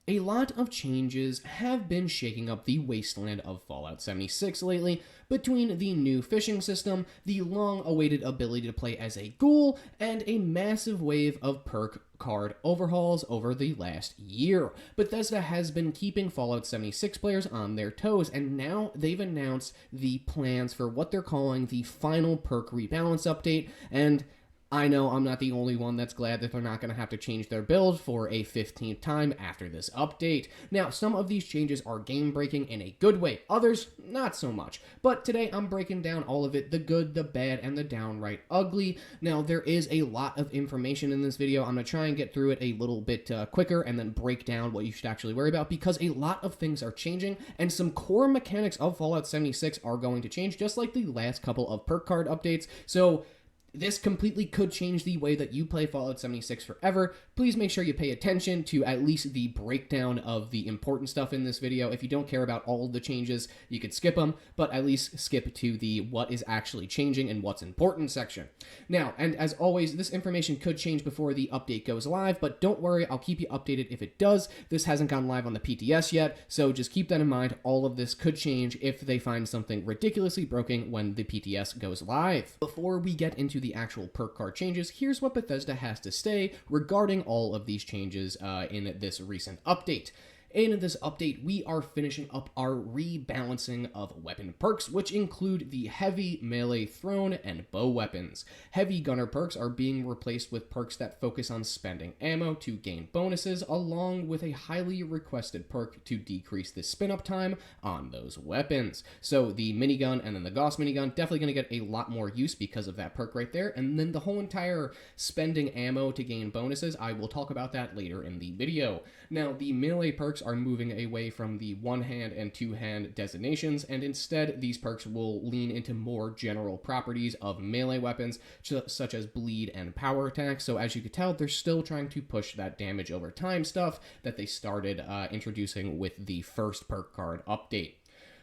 A lot of changes have been shaking up the wasteland of Fallout 76 lately, between the new fishing system, the long-awaited ability to play as a ghoul, and a massive wave of perk card overhauls over the last year. Bethesda has been keeping Fallout 76 players on their toes, and now they've announced the plans for what they're calling the final Perk Rebalance update, and I know I'm not the only one that's glad that they're not going to have to change their build for a 15th time after this update. Now, some of these changes are game-breaking in a good way, others not so much. But today I'm breaking down all of it, the good, the bad, and the downright ugly. Now, there is a lot of information in this video. I'm going to try and get through it a little bit quicker and then break down what you should actually worry about, because a lot of things are changing and some core mechanics of Fallout 76 are going to change, just like the last couple of perk card updates. So this completely could change the way that you play Fallout 76 forever. Please make sure you pay attention to at least the breakdown of the important stuff in this video. If you don't care about all of the changes, you could skip them, but at least skip to the what is actually changing and what's important section. Now, and as always, this information could change before the update goes live, but don't worry, I'll keep you updated if it does. This hasn't gone live on the PTS yet, so just keep that in mind. All of this could change if they find something ridiculously broken when the PTS goes live. Before we get into the actual perk card changes, here's what Bethesda has to say regarding all of these changes in this recent update. In this update, we are finishing up our rebalancing of weapon perks, which include the heavy, melee, thrown, and bow weapons. Heavy gunner perks are being replaced with perks that focus on spending ammo to gain bonuses, along with a highly requested perk to decrease the spin-up time on those weapons. So the minigun and then the Gauss minigun definitely going to get a lot more use because of that perk right there, and then the whole entire spending ammo to gain bonuses, I will talk about that later in the video. Now, the melee perks are moving away from the one-hand and two-hand designations, and instead these perks will lean into more general properties of melee weapons, such as bleed and power attack. So as you can tell, they're still trying to push that damage over time stuff that they started introducing with the first perk card update.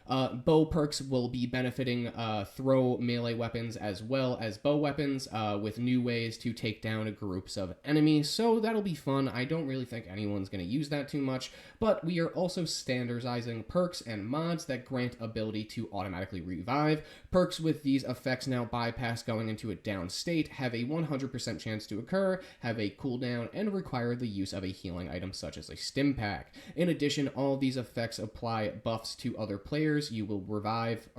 Bow perks will be benefiting throw melee weapons as well as bow weapons with new ways to take down groups of enemies, so that'll be fun. I don't really think anyone's going to use that too much, but we are also standardizing perks and mods that grant ability to automatically revive. Perks with these effects now bypass going into a down state, have a 100% chance to occur, have a cooldown, and require the use of a healing item such as a stim pack. In addition, all of these effects apply buffs to other players. You revive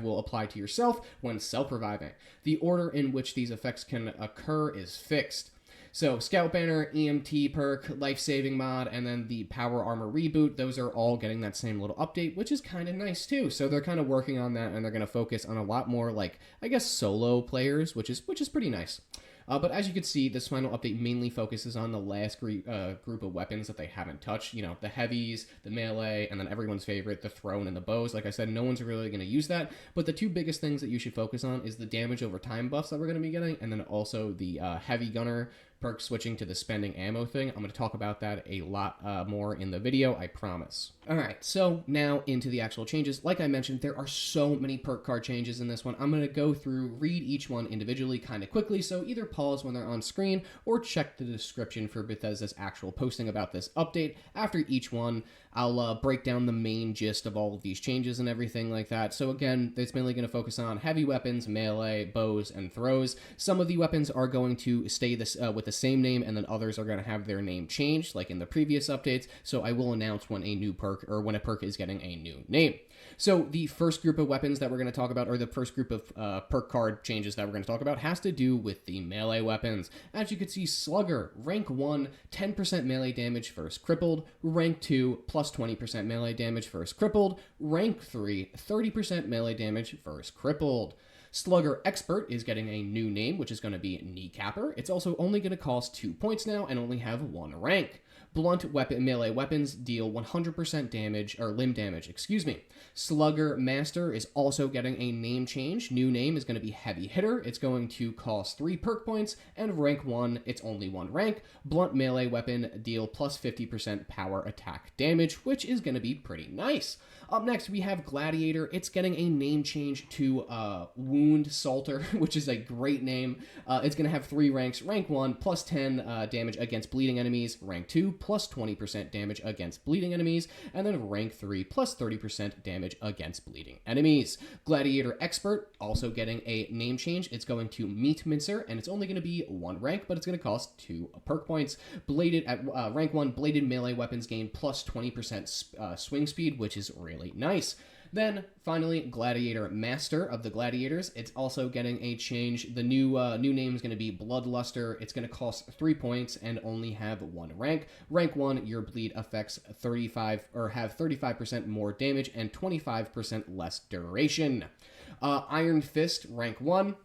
will apply to yourself when self-reviving. The order in which these effects can occur is fixed. So Scout Banner, EMT perk, Life-Saving mod, and then the Power Armor reboot, those are all getting that same little update, which is kind of nice too. So they're kind of working on that, and they're going to focus on a lot more, like, I guess, solo players, which is pretty nice. But as you can see, this final update mainly focuses on the last group of weapons that they haven't touched. You know, the heavies, the melee, and then everyone's favorite, the thrown and the bows. Like I said, no one's really going to use that. But the two biggest things that you should focus on is the damage over time buffs that we're going to be getting, and then also the heavy gunner perk switching to the spending ammo thing. I'm going to talk about that a lot more in the video, I promise. Alright, so now into the actual changes. Like I mentioned, there are so many perk card changes in this one. I'm going to go through, read each one individually kind of quickly, so either pause when they're on screen or check the description for Bethesda's actual posting about this update. After each one, I'll break down the main gist of all of these changes and everything like that. So again, it's mainly going to focus on heavy weapons, melee, bows, and throws. Some of the weapons are going to stay with the same name, and then others are going to have their name changed, like in the previous updates. So I will announce when a new perk, or when a perk is getting a new name. So the first group of weapons that we're going to talk about, or the first group of perk card changes that we're going to talk about, has to do with the melee weapons. As you can see, Slugger, rank 1, 10% melee damage first crippled. Rank 2, plus 20% melee damage first crippled. Rank 3, 30% melee damage first crippled. Slugger Expert is getting a new name, which is going to be Kneecapper. It's also only going to cost 2 points now and only have 1 rank. Blunt melee weapons deal 100% damage, or limb damage, excuse me. Slugger Master is also getting a name change. New name is going to be Heavy Hitter. It's going to cost 3 perk points, and rank 1, it's only 1 rank. Blunt melee weapon deal plus 50% power attack damage, which is going to be pretty nice. Up next, we have Gladiator. It's getting a name change to Wound Salter, which is a great name. It's going to have 3 ranks. Rank 1, plus 10 damage against bleeding enemies. Rank 2, plus 20% damage against bleeding enemies, and then rank 3 plus 30% damage against bleeding enemies. Gladiator Expert also getting a name change. It's going to Meat Mincer, and it's only going to be 1 rank, but it's going to cost 2 perk points. Bladed at rank 1, bladed melee weapons gain plus 20% swing speed, which is really nice. Then, finally, Gladiator Master of the Gladiators. It's also getting a change. The new name is going to be Bloodluster. It's going to cost 3 points and only have 1 rank. Rank 1, your bleed affects 35% more damage and 25% less duration. Iron Fist, rank 1.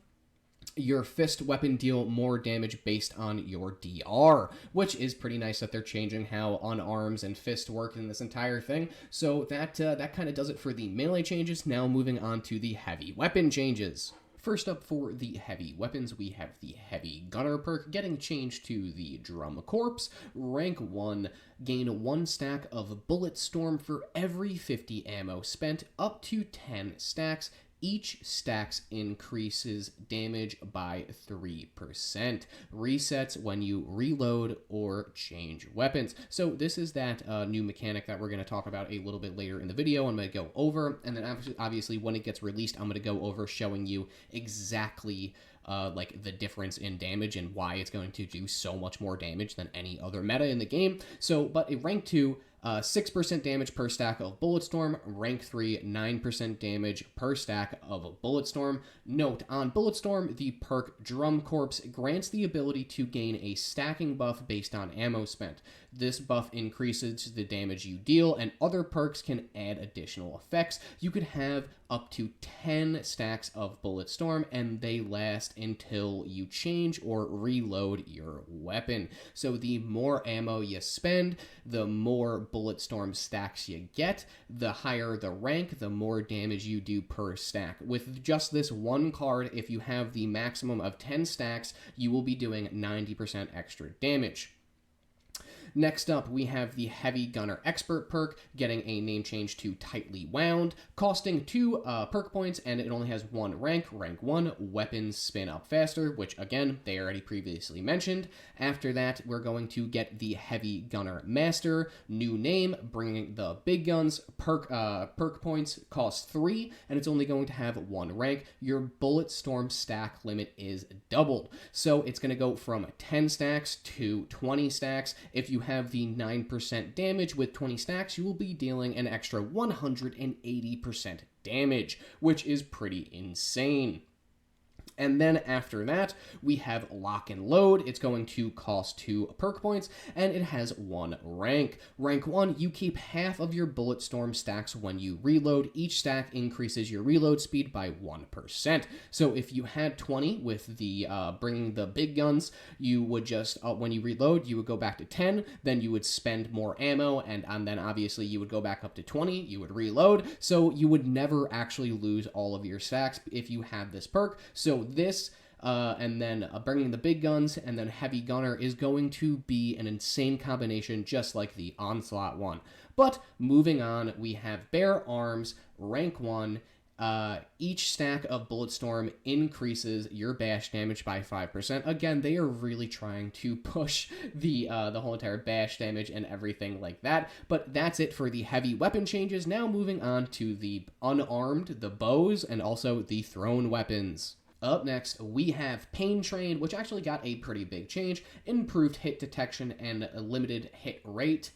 Your fist weapon deal more damage based on your DR, which is pretty nice that they're changing how unarms and fist work in this entire thing. So that kind of does it for the melee changes. Now moving on to the heavy weapon changes. First up for the heavy weapons, we have the Heavy Gunner perk getting changed to the Drum Corpse. Rank 1, gain 1 stack of Bullet Storm for every 50 ammo spent, up to 10 stacks. Each stacks increases damage by 3%. Resets when you reload or change weapons. So this is that new mechanic that we're going to talk about a little bit later in the video. I'm going to go over, and then obviously when it gets released, I'm going to go over showing you exactly like the difference in damage and why it's going to do so much more damage than any other meta in the game. So, but a rank 2, 6% damage per stack of Bulletstorm. Rank 3, 9% damage per stack of Bulletstorm. Note, on Bulletstorm, the perk Drum Corpse grants the ability to gain a stacking buff based on ammo spent. This buff increases the damage you deal, and other perks can add additional effects. You could have up to 10 stacks of Bulletstorm, and they last until you change or reload your weapon. So the more ammo you spend, the more Bulletstorm stacks you get. The higher the rank, the more damage you do per stack. With just this one card, if you have the maximum of 10 stacks, you will be doing 90% extra damage. Next up, we have the Heavy Gunner Expert perk, getting a name change to Tightly Wound, costing 2 perk points, and it only has 1 rank. Rank 1, weapons spin up faster, which, again, they already previously mentioned. After that, we're going to get the Heavy Gunner Master, new name, bringing the big guns. Perk points cost 3, and it's only going to have 1 rank. Your Bulletstorm stack limit is doubled, so it's going to go from 10 stacks to 20 stacks. If you have the 9% damage with 20 stacks, you will be dealing an extra 180% damage, which is pretty insane. And then after that, we have Lock and Load. It's going to cost 2 perk points, and it has 1 rank. Rank 1, you keep half of your Bulletstorm stacks when you reload. Each stack increases your reload speed by 1%. So if you had 20 with the bringing the big guns, you would just, when you reload, you would go back to 10, then you would spend more ammo, and then obviously you would go back up to 20, you would reload, so you would never actually lose all of your stacks if you had this perk. So this, and then bringing the big guns, and then Heavy Gunner is going to be an insane combination, just like the Onslaught one. But moving on, we have Bare Arms, rank 1. Each stack of Bulletstorm increases your bash damage by 5%. Again, they are really trying to push the whole entire bash damage and everything like that. But that's it for the heavy weapon changes. Now moving on to the unarmed, the bows, and also the thrown weapons. Up next, we have Pain Train, which actually got a pretty big change. Improved hit detection and limited hit rate.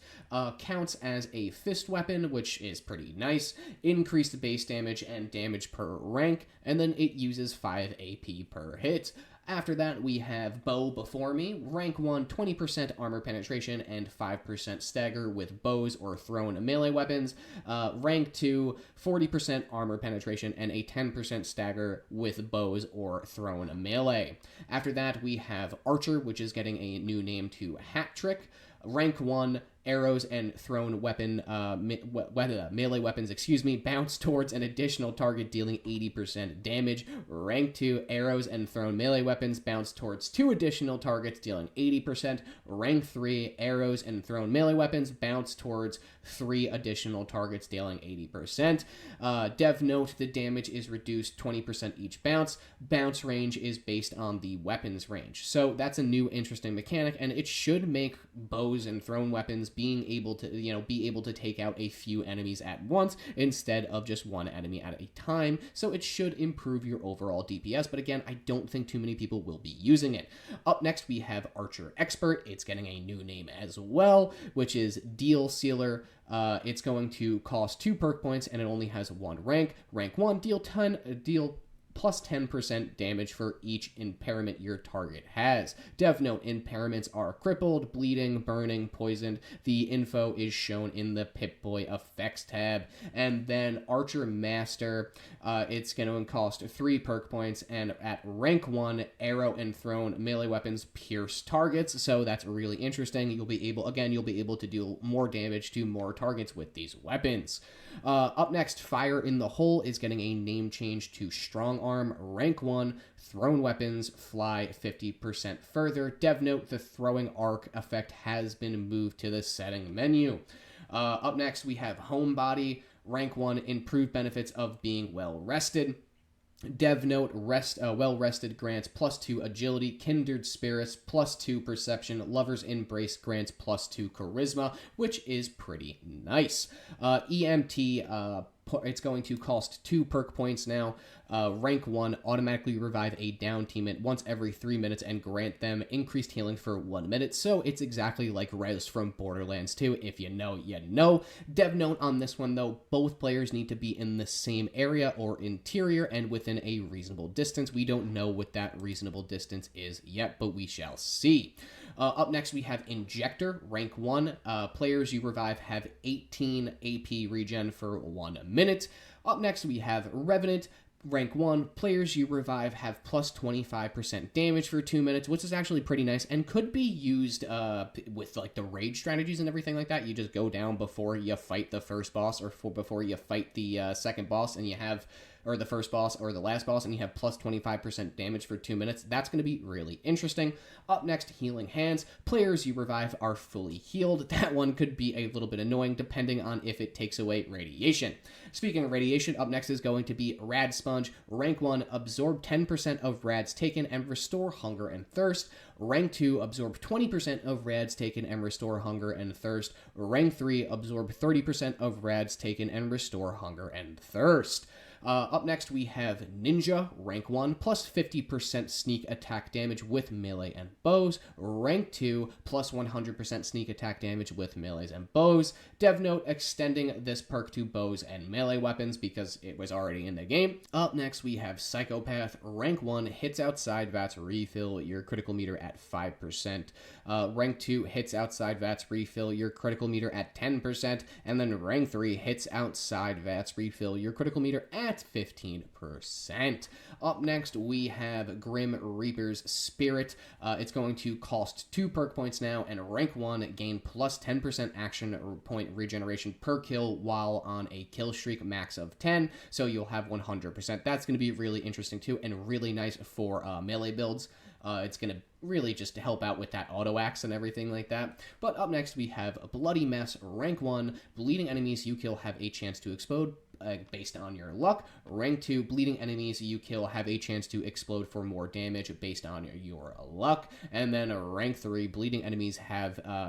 Counts as a fist weapon, which is pretty nice. Increased base damage and damage per rank, and then it uses 5 AP per hit. After that, we have Bow Before Me. Rank 1, 20% armor penetration and 5% stagger with bows or thrown melee weapons. Rank 2, 40% armor penetration and a 10% stagger with bows or thrown melee. After that, we have Archer, which is getting a new name to Hat Trick. Rank 1, arrows and thrown weapon melee weapons, bounce towards an additional target dealing 80% damage. Rank 2, arrows and thrown melee weapons bounce towards 2 additional targets dealing 80%. Rank 3, arrows and thrown melee weapons bounce towards 3 additional targets dealing 80%. Dev note, the damage is reduced 20% each bounce. Bounce range is based on the weapon's range. So that's a new interesting mechanic, and it should make bows and thrown weapons being able to, be able to take out a few enemies at once instead of just one enemy at a time. So it should improve your overall DPS, but again, I don't think too many people will be using it. Up next, we have Archer Expert. It's getting a new name as well, which is Deal Sealer. It's going to cost 2 perk points, and it only has 1 rank. Rank 1, deal plus 10% damage for each impairment your target has. Dev note, impairments are crippled, bleeding, burning, poisoned. The info is shown in the Pip-Boy effects tab. And then Archer Master, it's going to cost 3 perk points, and at rank 1, arrow and thrown melee weapons pierce targets, so that's really interesting. You'll be able to deal more damage to more targets with these weapons. Up next, Fire in the Hole is getting a name change to Strong Arm. Rank 1, thrown weapons fly 50% further. Dev note, the throwing arc effect has been moved to the setting menu. Up next, we have Homebody. Rank 1, improved benefits of being well rested. Dev note, well rested grants +2 agility, kindred spirits +2 perception, lover's embrace grants +2 charisma, which is pretty nice. EMT, it's going to cost 2 perk points now. Rank 1, automatically revive a down teammate once every 3 minutes and grant them increased healing for 1 minute. So it's exactly like Res from Borderlands 2. If you know, you know. Dev note on this one, though, both players need to be in the same area or interior and within a reasonable distance. We don't know what that reasonable distance is yet, but we shall see. Up next, we have Injector. Rank 1, players you revive have 18 AP regen for 1 minute. Up next, we have Revenant. Rank 1, players you revive have plus 25% damage for 2 minutes, which is actually pretty nice and could be used with like the rage strategies and everything like that. You just go down before you fight the first boss or before you fight the second boss, and you have, or the first boss or the last boss, and you have plus 25% damage for 2 minutes. That's going to be really interesting. Up next, Healing Hands. Players you revive are fully healed. That one could be a little bit annoying depending on if it takes away radiation. Speaking of radiation, up next is going to be Rad Sponge. Rank 1, absorb 10% of rads taken and restore hunger and thirst. Rank 2, absorb 20% of rads taken and restore hunger and thirst. Rank 3, absorb 30% of rads taken and restore hunger and thirst. Up next, we have Ninja. Rank 1, plus 50% sneak attack damage with melee and bows. Rank 2, plus 100% sneak attack damage with melees and bows. Dev note, extending this perk to bows and melee weapons because it was already in the game. Up next, we have Psychopath. Rank 1, hits outside VATS refill your critical meter at 5%. Rank 2, hits outside VATS refill your critical meter at 10%. And then Rank 3, hits outside VATS refill your critical meter at 15%. Up next, we have Grim Reaper's Spirit. It's going to cost 2 perk points now, and rank 1, gain plus 10% action point regeneration per kill while on a kill streak max of 10, so you'll have 100%. That's going to be really interesting too, and really nice for melee builds. It's going to really just to help out with that auto axe and everything like that. But up next, we have Bloody Mess. Rank 1, bleeding enemies you kill have a chance to explode based on your luck. Rank 2, bleeding enemies you kill have a chance to explode for more damage based on your luck. And then rank 3, bleeding enemies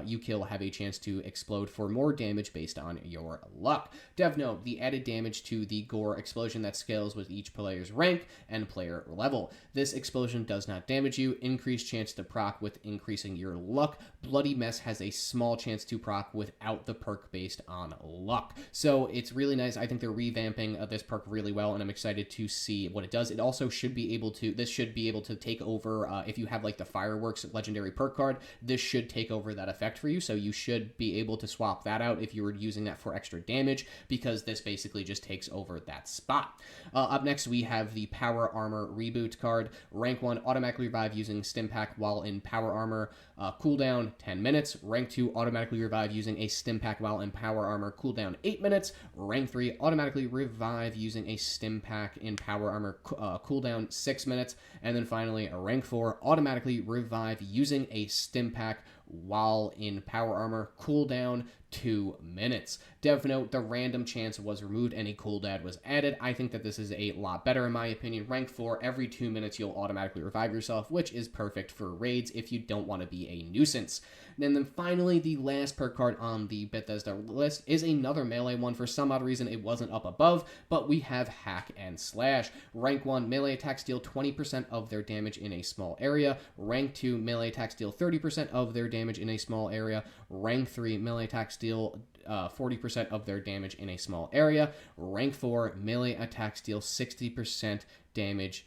you kill have a chance to explode for more damage based on your luck. Dev note, the added damage to the gore explosion that scales with each player's rank and player level. This explosion does not damage you. Increased chance to proc with increasing your luck. Bloody Mess has a small chance to proc without the perk based on luck. So it's really nice. I think they're revamping this perk really well, and I'm excited to see what it does. It also should be able to, this should be able to take over, if you have like the Fireworks legendary perk card, this should take over that effect for you, so you should be able to swap that out if you were using that for extra damage, because this basically just takes over that spot. Up next, we have the Power Armor Reboot card. Rank 1, automatically revive using Stim Pack while in Power Armor, cooldown 10 minutes. Rank 2, automatically revive using a Stim Pack while in Power Armor, cooldown 8 minutes. Rank 3, automatically revive using a Stim Pack in Power Armor, cooldown 6 minutes. And then finally, Rank 4, automatically revive using a Stim Pack while in Power Armor, cooldown 2 minutes. Dev note, the random chance was removed and a cooldown was added. I think that this is a lot better in my opinion. Rank 4, every 2 minutes you'll automatically revive yourself, which is perfect for raids if you don't want to be a nuisance. And then finally, the last perk card on the Bethesda list is another melee one. For some odd reason, it wasn't up above, but we have Hack and Slash. Rank 1, melee attacks deal 20% of their damage in a small area. Rank 2, melee attacks deal 30% of their damage in a small area. Rank 3, melee attacks deal 40% of their damage in a small area. Rank 4, melee attacks deal 60% damage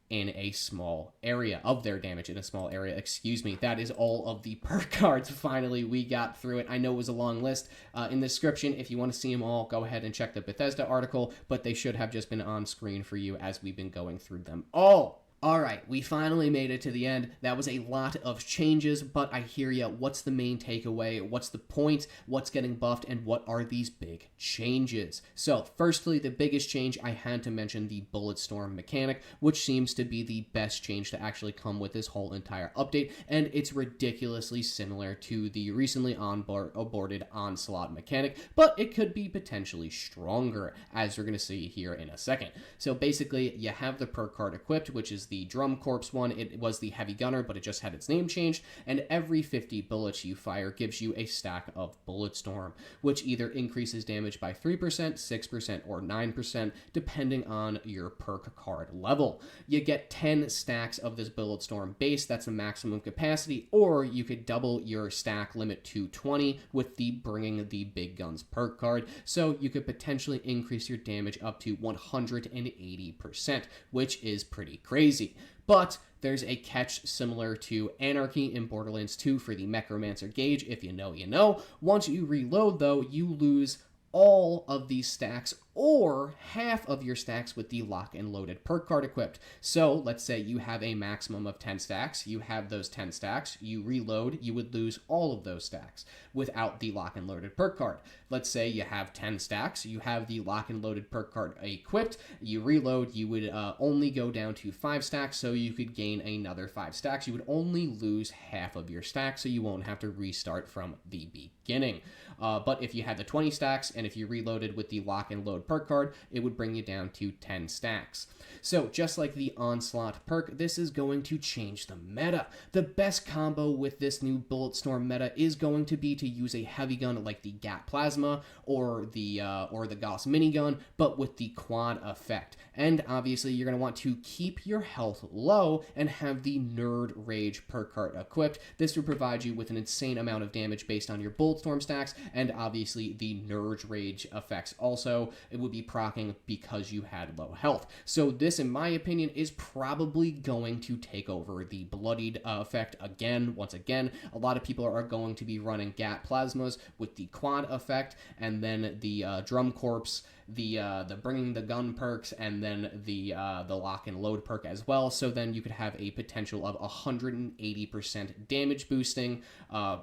in a small area, of their damage in a small area, excuse me. That is all of the perk cards. Finally, we got through it. I know it was a long list. In the description, if you want to see them all, go ahead and check the Bethesda article, but they should have just been on screen for you as we've been going through them all. Alright, we finally made it to the end. That was a lot of changes, but I hear ya. What's the main takeaway? What's the point? What's getting buffed? And what are these big changes? So, firstly, the biggest change, I had to mention the Bulletstorm mechanic, which seems to be the best change to actually come with this whole entire update, and it's ridiculously similar to the recently aborted Onslaught mechanic, but it could be potentially stronger, as you're going to see here in a second. So basically, you have the perk card equipped, which is the Drum Corps one. It was the Heavy Gunner, but it just had its name changed, and every 50 bullets you fire gives you a stack of Bulletstorm, which either increases damage by 3%, 6%, or 9%, depending on your perk card level. You get 10 stacks of this Bulletstorm base, that's the maximum capacity, or you could double your stack limit to 20 with the Bringing the Big Guns perk card, so you could potentially increase your damage up to 180%, which is pretty crazy. But there's a catch similar to Anarchy in Borderlands 2 for the Necromancer gauge. If you know, you know. Once you reload, though, you lose all of these stacks or half of your stacks with the Lock and Loaded perk card equipped. So let's say you have a maximum of 10 stacks. You have those 10 stacks. You reload, you would lose all of those stacks without the Lock and Loaded perk card. Let's say you have 10 stacks. You have the Lock and Loaded perk card equipped. You reload, you would only go down to 5 stacks, so you could gain another 5 stacks. You would only lose half of your stacks, so you won't have to restart from the beginning. But if you had the 20 stacks, and if you reloaded with the Lock and Load perk card, it would bring you down to 10 stacks. So just like the Onslaught perk, this is going to change the meta. The best combo with this new Bulletstorm meta is going to be to use a heavy gun like the Gat Plasma or the Gauss minigun, but with the quad effect. And obviously you're going to want to keep your health low and have the Nerd Rage perk card equipped. This will provide you with an insane amount of damage based on your Bulletstorm stacks, and obviously the Nerd Rage effects also, it would be proccing because you had low health. So this, in my opinion, is probably going to take over the Bloodied effect again. Once again, a lot of people are going to be running Gat Plasmas with the quad effect, and then the Drum Corps, the Bringing the Gun perks, and then the Lock and Load perk as well. So then you could have a potential of 180% damage boosting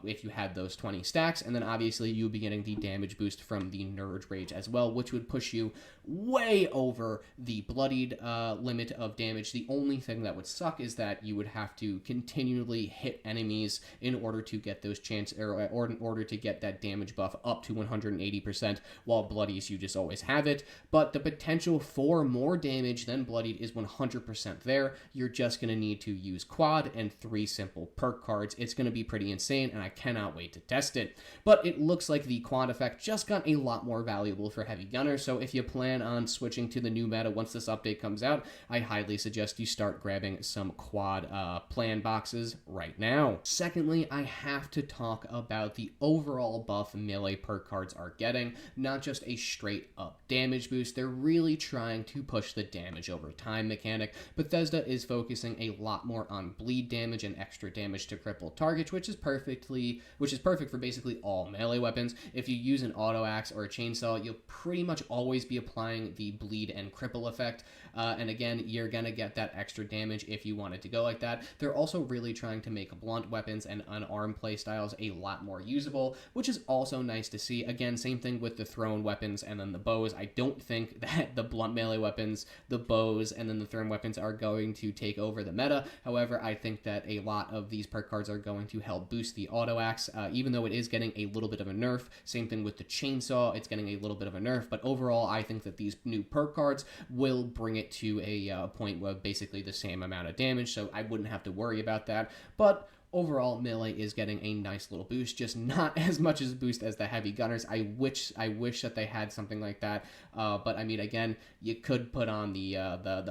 if you had those 20 stacks, and then obviously you'll be getting the damage boost from the Nerd Rage as well, which would push you way over the Bloodied limit of damage. The only thing that would suck is that you would have to continually hit enemies in order to get those or in order to get that damage buff up to 180%, while Bloodies you just always have it. But the potential for more damage than Bloodied is 100% there. You're just going to need to use quad and 3 simple perk cards. It's going to be pretty insane, and I cannot wait to test it. But it looks like the quad effect just got a lot more valuable for Heavy Gunner, so if you plan on switching to the new meta once this update comes out, I highly suggest you start grabbing some quad plan boxes right now. Secondly, I have to talk about the overall buff melee perk cards are getting, not just a straight up damage boost. They're really trying to push the damage over time mechanic. Bethesda is focusing a lot more on bleed damage and extra damage to cripple targets, which is perfect for basically all melee weapons. If you use an auto axe or a chainsaw, you'll pretty much always be applying the bleed and cripple effect. And again, you're gonna get that extra damage if you wanted to go like that. They're also really trying to make blunt weapons and unarmed playstyles a lot more usable, which is also nice to see. Again, same thing with the thrown weapons and then the bows. I don't think that the blunt melee weapons, the bows, and then the thrown weapons are going to take over the meta. However, I think that a lot of these perk cards are going to help boost the auto axe, even though it is getting a little bit of a nerf. Same thing with the chainsaw, it's getting a little bit of a nerf, but overall, I think that these new perk cards will bring it to a point where basically the same amount of damage, so I wouldn't have to worry about that. But overall, melee is getting a nice little boost, just not as much as boost as the heavy gunners. I wish that they had something like that. But I mean, again, you could put on the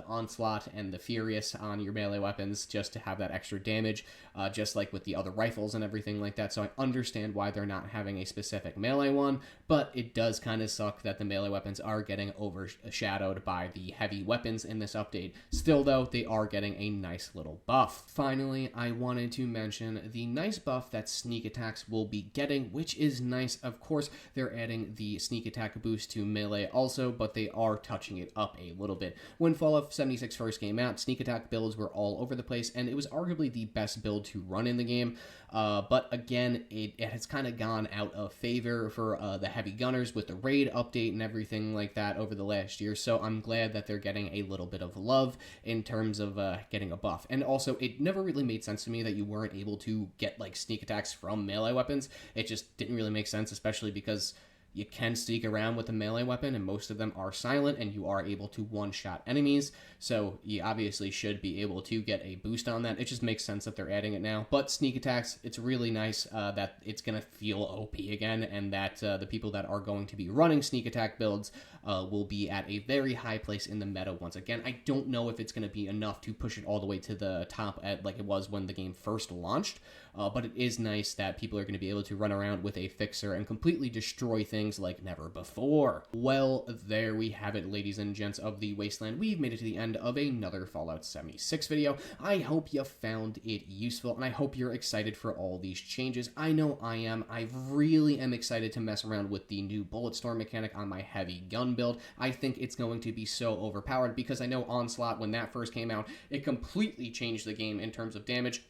onslaught and the furious on your melee weapons just to have that extra damage, just like with the other rifles and everything like that. So I understand why they're not having a specific melee one, but it does kind of suck that the melee weapons are getting overshadowed by the heavy weapons in this update. Still, though, they are getting a nice little buff. Finally, I wanted to mention the nice buff that sneak attacks will be getting, which is nice. Of course, they're adding the sneak attack boost to melee also, but they are touching it up a little bit. When Fallout 76 first came out, sneak attack builds were all over the place, and it was arguably the best build to run in the game. But again, it has kind of gone out of favor for the heavy gunners with the raid update and everything like that over the last year. So I'm glad that they're getting a little bit of love in terms of getting a buff. And also, it never really made sense to me that you weren't able to get like sneak attacks from melee weapons. It just didn't really make sense, especially because you can sneak around with a melee weapon, and most of them are silent, and you are able to one-shot enemies, so you obviously should be able to get a boost on that. It just makes sense that they're adding it now. But sneak attacks, it's really nice that it's going to feel OP again, and that the people that are going to be running sneak attack builds will be at a very high place in the meta once again. I don't know if it's going to be enough to push it all the way to the top at like it was when the game first launched, but it is nice that people are going to be able to run around with a fixer and completely destroy things like never before. Well, there we have it, ladies and gents of the Wasteland. We've made it to the end of another Fallout 76 video. I hope you found it useful, and I hope you're excited for all these changes. I know I am. I really am excited to mess around with the new Bulletstorm mechanic on my heavy gun build. I think it's going to be so overpowered because I know Onslaught, when that first came out, it completely changed the game in terms of damage,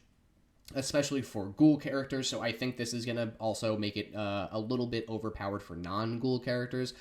especially for ghoul characters, so I think this is going to also make it a little bit overpowered for non-ghoul characters,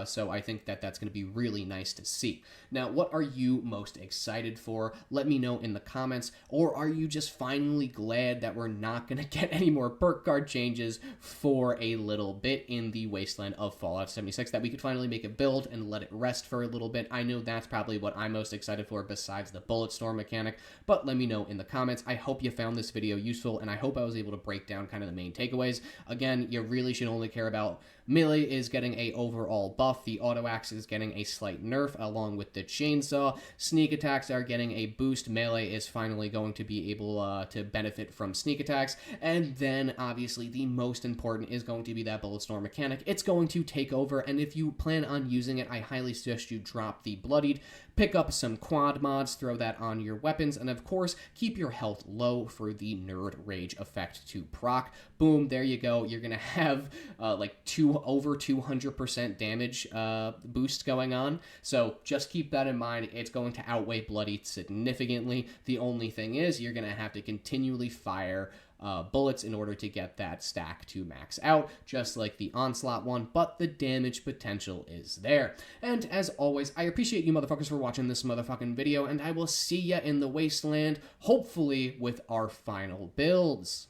so I think that that's going to be really nice to see. Now, what are you most excited for? Let me know in the comments, or are you just finally glad that we're not going to get any more perk card changes for a little bit in the Wasteland of Fallout 76, that we could finally make a build and let it rest for a little bit? I know that's probably what I'm most excited for besides the Bulletstorm mechanic, but let me know in the comments. I hope you found this video useful, and I hope I was able to break down kind of the main takeaways. Again, you really should only care about melee is getting a overall buff, the auto axe is getting a slight nerf along with the chainsaw, sneak attacks are getting a boost, melee is finally going to be able to benefit from sneak attacks, and then obviously the most important is going to be that Bulletstorm mechanic. It's going to take over, and if you plan on using it, I highly suggest you drop the Bloodied, pick up some quad mods, throw that on your weapons, and of course, keep your health low for the Nerd Rage effect to proc. Boom, there you go. You're gonna have like over 200% damage boost going on, so just keep that in mind. It's going to outweigh Bloodied significantly. The only thing is, you're gonna have to continually fire bullets in order to get that stack to max out, just like the Onslaught one, but the damage potential is there. And as always, I appreciate you motherfuckers for watching this motherfucking video, and I will see ya in the Wasteland, hopefully with our final builds.